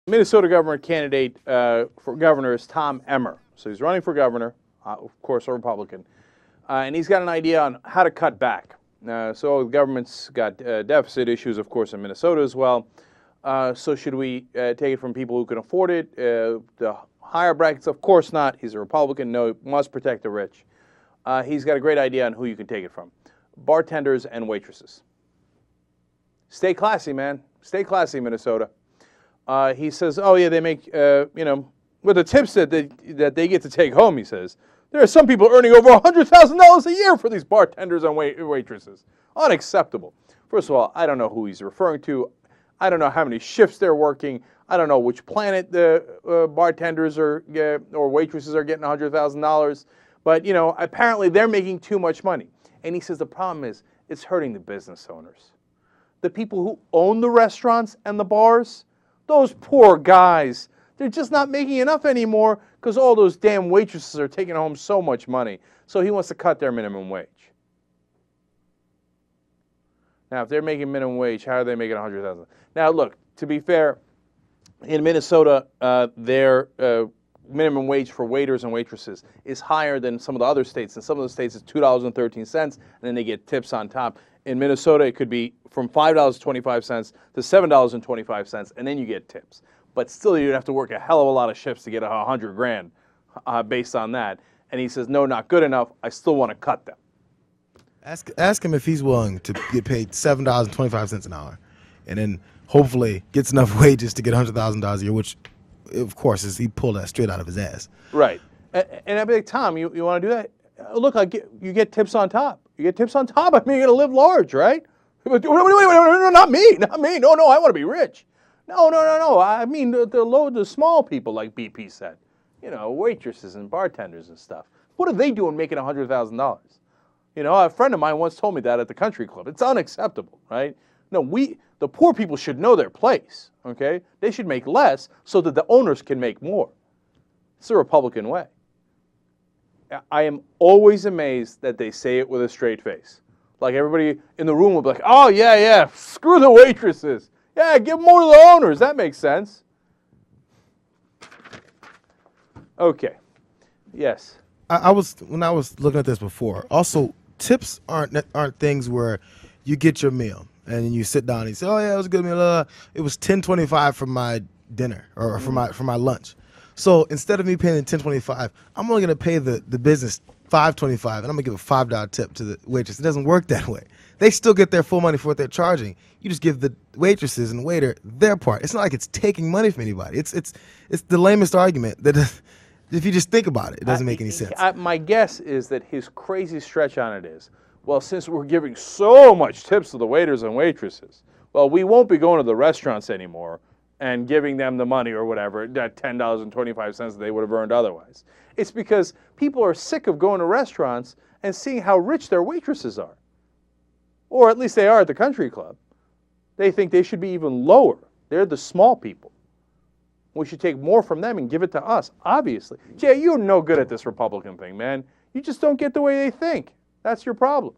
Minnesota governor candidate for governor is Tom Emmer. So he's running for governor, of course, a Republican. And he's got an idea on how to cut back. So the government's got deficit issues, of course, in Minnesota as well. So should we take it from people who can afford it? The higher brackets, of course not. He's a Republican. No, he must protect the rich. He's got a great idea on who you can take it from. Bartenders and waitresses. Stay classy, man. Stay classy, Minnesota. He says, oh, yeah, they make, with the tips that they get to take home, he says, there are some people earning over $100,000 a year for these bartenders and waitresses. Unacceptable. First of all, I don't know who he's referring to. I don't know how many shifts they're working. I don't know which planet the bartenders or waitresses are getting $100,000. But, apparently they're making too much money. And he says the problem is it's hurting the business owners. The people who own the restaurants and the bars, those poor guys, they're just not making enough anymore because all those damn waitresses are taking home so much money. So he wants to cut their minimum wage. Now, if they're making minimum wage, how are they making $100,000? Now, look, to be fair, in Minnesota, their minimum wage for waiters and waitresses is higher than some of the other states. In some of the states, it's $2.13, and then they get tips on top. In Minnesota, it could be from $5.25 to $7.25, and then you get tips. But still, you'd have to work a hell of a lot of shifts to get $100,000 based on that. And he says, no, not good enough. I still want to cut them. Ask him if he's willing to get paid $7.25 an hour, and then hopefully gets enough wages to get $100,000 a year, which, of course, he pulled that straight out of his ass. Right. And I'd be like, Tom, you want to do that? Look, you get tips on top. You get tips on top. I mean, you're going to live large, right? Wait, not me. Not me. No, I want to be rich. No. I mean, the small people, like BP said. Waitresses and bartenders and stuff. What are they doing making $100,000? A friend of mine once told me that at the country club. It's unacceptable, right? No, the poor people should know their place, okay? They should make less so that the owners can make more. It's the Republican way. I am always amazed that they say it with a straight face. Like everybody in the room will be like, oh, yeah, screw the waitresses. Yeah, give more to the owners. That makes sense. Okay. Yes. When I was looking at this before, also, tips aren't things where you get your meal and you sit down and you say, oh, yeah, it was a good meal. It was $10.25 for my dinner or for my lunch. So instead of me paying $10.25, I'm only going to pay the business $5.25, and I'm going to give a $5 tip to the waitress. It doesn't work that way. They still get their full money for what they're charging. You just give the waitresses and waiter their part. It's not like it's taking money from anybody. It's the lamest argument that if you just think about it, it doesn't make any sense. My guess is that his crazy stretch on it is, well, since we're giving so much tips to the waiters and waitresses, well, we won't be going to the restaurants anymore and giving them the money or whatever, that $10.25 that they would have earned otherwise. It's because people are sick of going to restaurants and seeing how rich their waitresses are. Or at least they are at the country club. They think they should be even lower. They're the small people. We should take more from them and give it to us, obviously. Jay, you're no good at this Republican thing, man. You just don't get the way they think. That's your problem.